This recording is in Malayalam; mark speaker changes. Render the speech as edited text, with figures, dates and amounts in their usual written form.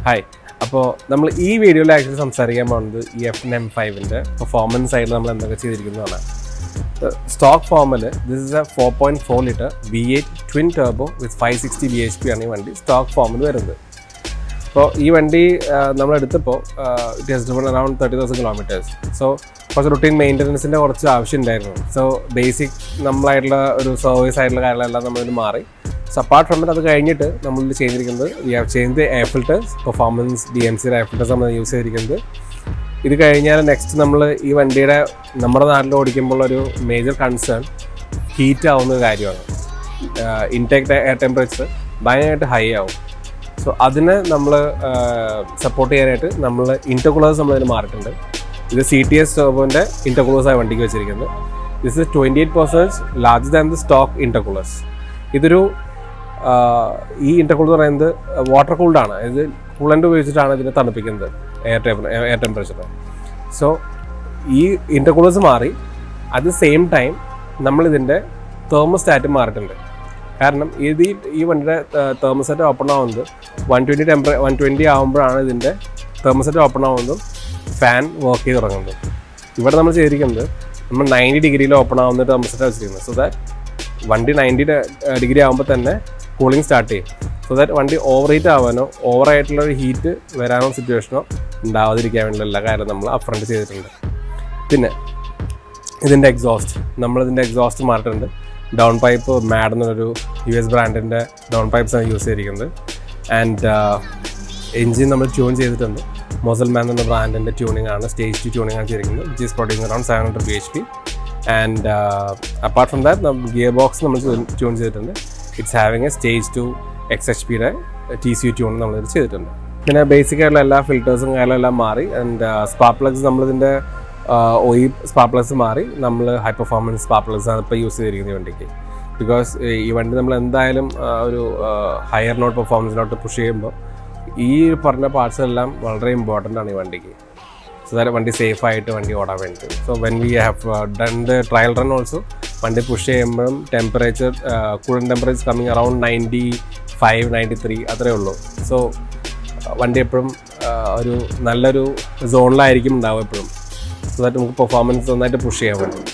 Speaker 1: ഹായ്. അപ്പോൾ നമ്മൾ ഈ വീഡിയോയിൽ ആക്ച്വലി സംസാരിക്കാൻ പോകുന്നത് ഈ F9M5-ൻ്റെ പെർഫോമൻസ് സൈഡിൽ നമ്മൾ എന്തൊക്കെ ചെയ്തിരിക്കുന്നതാണ്. സ്റ്റോക്ക് ഫോമിൽ this is A 4.4 litre V8 twin turbo with 560 bhp ആണ് ഈ വണ്ടി സ്റ്റോക്ക് ഫോമിൽ വരുന്നത്. അപ്പോൾ ഈ വണ്ടി നമ്മളെടുത്തപ്പോൾ it has driven around 30,000 kilometers. So കുറച്ച് റുട്ടീൻ മെയിൻ്റനൻസിൻ്റെ കുറച്ച് ആവശ്യം ഉണ്ടായിരുന്നു. സോ ബേസിക് നമ്മളായിട്ടുള്ള ഒരു സർവീസ് ആയിട്ടുള്ള കാര്യങ്ങളെല്ലാം നമ്മളിത് മാറി. സോ അപ്പാർട്ട് ഫ്രം ഇറ്റ് അത് കഴിഞ്ഞിട്ട് നമ്മളിത് ചെയ്തിരിക്കുന്നത് we have change air filters, performance DMCയുടെ എയർ ഫിൽറ്റേഴ്സ് നമ്മൾ യൂസ് ചെയ്തിരിക്കുന്നത്. ഇത് കഴിഞ്ഞാൽ നെക്സ്റ്റ് നമ്മൾ ഈ വണ്ടിയുടെ നമ്മുടെ നാട്ടിൽ ഓടിക്കുമ്പോൾ ഒരു മേജർ കൺസേൺ ഹീറ്റ് ആവുന്ന കാര്യമാണ്. ഇൻടേക്ക് എയർ ടെമ്പറേച്ചർ ഭയങ്കരമായിട്ട് ഹൈ ആവും. സോ അതിനെ നമ്മൾ സപ്പോർട്ട് ചെയ്യാനായിട്ട് നമ്മൾ ഇൻ്റർകൂളേഴ്സ് നമ്മളതിന് മാറിയിട്ടുണ്ട്. ഇത് CTS ടർബോൻ്റെ ഇൻ്റർകൂളേഴ്സാണ് വണ്ടിക്ക് വെച്ചിരിക്കുന്നത്. This is 28% larger than the stock intercoolers. ഇതൊരു ഈ ഇൻ്റർകൂളർ എന്ന് പറയുന്നത് വാട്ടർ കൂൾഡാണ്. ഇത് കൂളൻ്റ് ഉപയോഗിച്ചിട്ടാണ് ഇതിനെ തണുപ്പിക്കുന്നത് എയർ ടെമ്പറേച്ചർ. സോ ഈ ഇൻ്റർകൂളേഴ്സ് മാറി അറ്റ് ദ സെയിം ടൈം നമ്മളിതിൻ്റെ തെർമോസ്റ്റാറ്റ് മാറിയിട്ടുണ്ട്. കാരണം ഈ വണ്ടിയുടെ തെർമോസ്റ്റാറ്റ് ഓപ്പൺ ആവുന്നത് 120 ആകുമ്പോഴാണ് ഇതിൻ്റെ തെർമോസ്റ്റാറ്റ് ഓപ്പൺ ആവുന്നതും ഫാൻ വർക്ക് ചെയ്ത് തുടങ്ങുന്നത്. ഇവിടെ നമ്മൾ ചെയ്തിരിക്കുന്നത് നമ്മൾ 90 ഡിഗ്രിയിൽ ഓപ്പൺ ആവുന്ന തെർമോസ്റ്റാറ്റ് വെച്ചിരിക്കുന്നത്. സോ ദാറ്റ് വണ്ടി 90 ഡിഗ്രി ആകുമ്പോൾ തന്നെ കൂളിംഗ് സ്റ്റാർട്ട് ചെയ്യും. സോ ദാറ്റ് വണ്ടി ഓവർ ഹീറ്റ് ആവാനോ ഓവറായിട്ടുള്ള ഒരു ഹീറ്റ് വരാനോ സിറ്റുവേഷനോ ഉണ്ടാവാതിരിക്കാൻ വേണ്ടിയുള്ള എല്ലാ കാര്യം നമ്മൾ അപ്രണ്ട് ചെയ്തിട്ടുണ്ട്. പിന്നെ ഇതിൻ്റെ നമ്മളിതിൻ്റെ എക്സോസ്റ്റ് മാറിയിട്ടുണ്ട്. ഡൗൺ പൈപ്പ് മാഡ് എന്നൊരു US ബ്രാൻഡിൻ്റെ ഡൗൺ പൈപ്പ്സാണ് യൂസ് ചെയ്തിരിക്കുന്നത്. ആൻഡ് എൻജിൻ നമ്മൾ ട്യൂൺ ചെയ്തിട്ടുണ്ട്. മൊസൽമാൻ എന്ന ബ്രാൻഡിൻ്റെ ട്യൂണിംഗ് ആണ്, സ്റ്റേജ് 2 ട്യൂണിംഗ് ആണ് ചെയ്തിരിക്കുന്നത്, which is producing around 700 bhp. And apart from that gear box നമ്മൾ ട്യൂൺ ചെയ്തിട്ടുണ്ട്. It's having A stage 2 XHPയുടെ TCU tune നമ്മളിത് ചെയ്തിട്ടുണ്ട്. പിന്നെ ബേസിക് ആയിട്ടുള്ള എല്ലാ ഫിൽറ്റേഴ്സും കാര്യങ്ങളെല്ലാം മാറി. ആൻഡ് സ്പാർക്ക് പ്ലഗ്സ് നമ്മളിതിൻ്റെ OE സ്പാർക്ക് പ്ലഗ്സ് മാറി നമ്മൾ ഹൈ പെർഫോമൻസ് സ്പാർക്ക് പ്ലഗ്സ് ആണ് ഇപ്പോൾ യൂസ് ചെയ്തിരിക്കുന്നത് ഈ വണ്ടിക്ക്. ബിക്കോസ് ഈ വണ്ടി നമ്മൾ എന്തായാലും ഒരു ഹയർ നോട്ട് പെർഫോമൻസിലോട്ട് പുഷ് ചെയ്യുമ്പോൾ ഈ പറഞ്ഞ പാർട്സ് എല്ലാം വളരെ ഇമ്പോർട്ടൻ്റ് ആണ് ഈ വണ്ടിക്ക്. സോ ദാറ്റ് വണ്ടി സേഫായിട്ട് വണ്ടി ഓടാൻ വേണ്ടിയിട്ട്. So when we have done the trial run also വണ്ടി പുഷ് ചെയ്യുമ്പോഴും temperature cooling temperature coming around 95, 93 അത്രയേ ഉള്ളൂ. സോ വണ്ടി എപ്പോഴും ഒരു നല്ലൊരു സോണിലായിരിക്കും ഉണ്ടാവും എപ്പോഴും. സോ ദാറ്റ് നമുക്ക് പെർഫോമൻസ് നന്നായിട്ട് പുഷ് ചെയ്യാൻ പറ്റും.